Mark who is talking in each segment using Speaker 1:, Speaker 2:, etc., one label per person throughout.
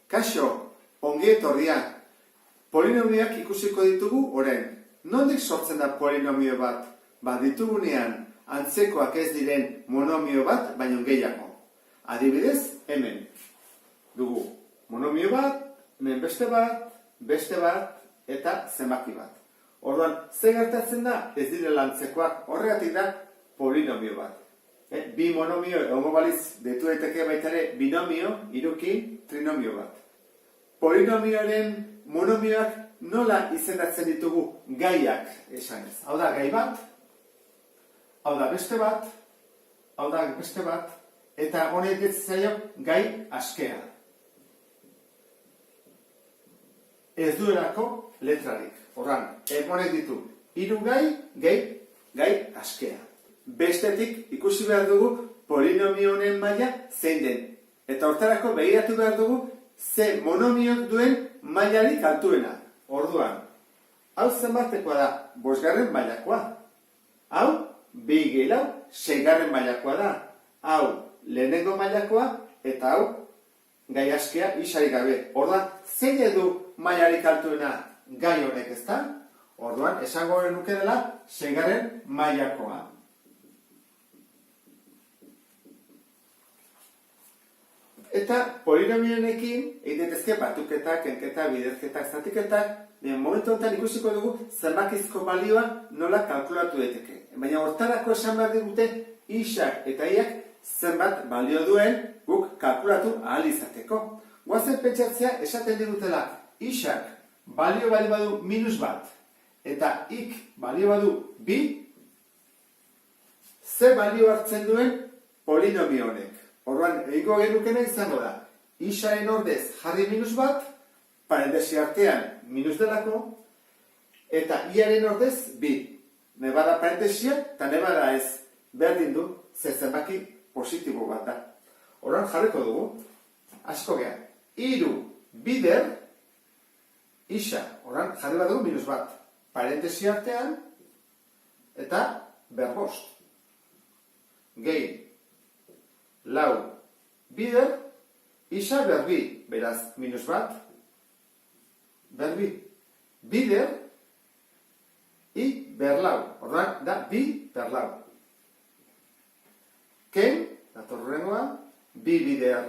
Speaker 1: Kaixo, ongi etorria. Polinomioak ikusiko ditugu orain. Nondik sortzen da polinomio bat? Ditugunean antzekoak ez diren monomio bat, baino gehiago. Adibidez, hemen dugu monomio bat, hemen beste bat, eta zenbaki bat. Orduan, ze gertatzen da? Ez direla antzekoak, horregatik da polinomio bat. Bi monomio egongo baliz deitu daiteke baita ere binomio, hiruki, trinomio bat. Polinomioaren monomioak nola izendatzen ditugu gaiak esanez. Hau da gai bat, hau da beste bat, hau da beste bat, eta honek zaio gai askea. Ez duelako letrarik. Horran, honek ditu hiru gai askea. Bestetik ikusi behar dugu polinomio honen maila zein den. Eta hortarako begiratu behar dugu ze monomiok duen mailarik altuena. Orduan, hau zenbatekoa da 5. mailakoa. Hau 2+6. mailakoa da. Hau lehenengo mailakoa eta hau gai askea isarik gabe. Orduan, zein edu mailarik altuena gai honek ezta? Orduan, esango nuke dela 6. mailakoa. Eta polinomioenekin egin daitezke batuketa, kenketa, biderketa, zatiketa, momentu honetan ikusiko dugu zenbakizko balioa nola kalkulatu daiteke. Baina hortarako esan behar digute isak eta iak zenbat balio duen guk kalkulatu ahal izateko. Goazen pentsatzea esaten digutela isak balio badu -1 eta ik balio badu 2, ze balio hartzen duen polinomio honek. Orduan, egingo genukena izango da, isaren ordez jarri -1, parentesi artean minus delako, eta iaren ordez 2. Nebada parentesia, eta nebada ez berdin du, zenbaki positibo bat da. Orduan, jarriko dugu, asko geha, 3 bider, isa, orduan, jarri bat dugu -1, parentesi artean, eta 5. Gehi, 4 bider, isa 2, beraz, -1, 2, bider, i 4, orduan, da 2/4. Ken, datorrengoa, 2 bider,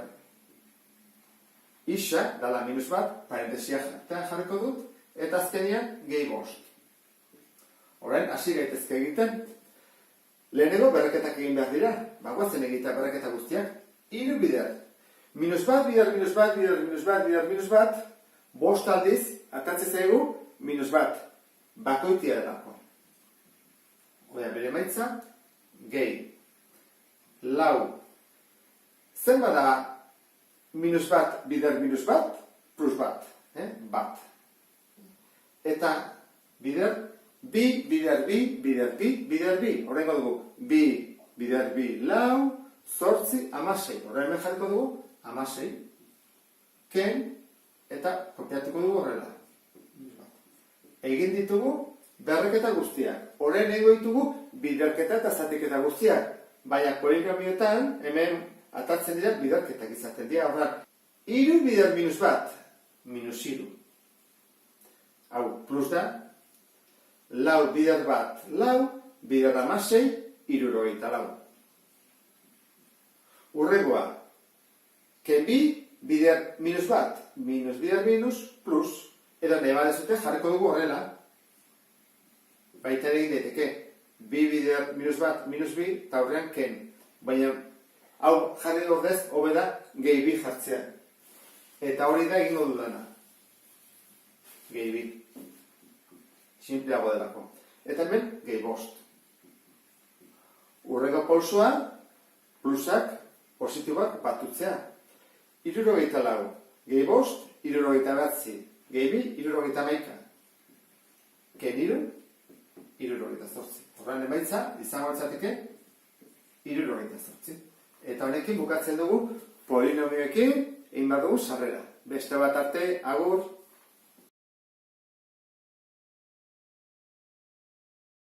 Speaker 1: isa, dala -1, parentesia jarriko dut, eta azkenean, gehi 5. Orain, hasi gaitezke egiten, lehenengo berreketak egin behar dira, bagoazen egitea berreketa guztiak, 3 bider, -1 bider, -1 bider, -1 bider, -1, 5 aldiz, atatzen zaigu, -1, bakoitia delako. Oia, bere maitza, gehi, 4, zenbat da -1 bider -1, plus bat, bat. Eta bider, 2 bider 2 bider 2 bider 2. Horrengo dugu 2 bider 2 4, 8, 16. Horren jarriko dugu 16. Ken eta kopiatuko dugu horrela. Egin ditugu berreketa guztiak. Horren ego ditugu biderketa eta zatiketa guztiak. Baina polinomioetan hemen atatzen dira biderketak izaten dira. Horren 3 bider -1, -3. Hau plus da. 4 bider 4, bider 16, 64. Urrengoa, ke 2 bider -1, minus bider minus, plus, edo nahi badezute jarriko dugu horrela. Baita egin daiteke, 2 bider -1, -2, eta horrean ken. Baina, hau jarri ordez, hobe da, gehi 2 jartzea. Eta hori da egingo dudana. Gehi 2. Simpleago delako. Eta hemen, gehi 5. Urrengo polsoa, plusak, positiboak batutzea. 64, gehi 5, 69, gehi 2, 71. Ken 3, 68. Horren emaitza, izango altzateke, 68. Eta honekin bukatzen dugu, polinomioekin, egin bat dugu sarrera. Beste bat arte, agur.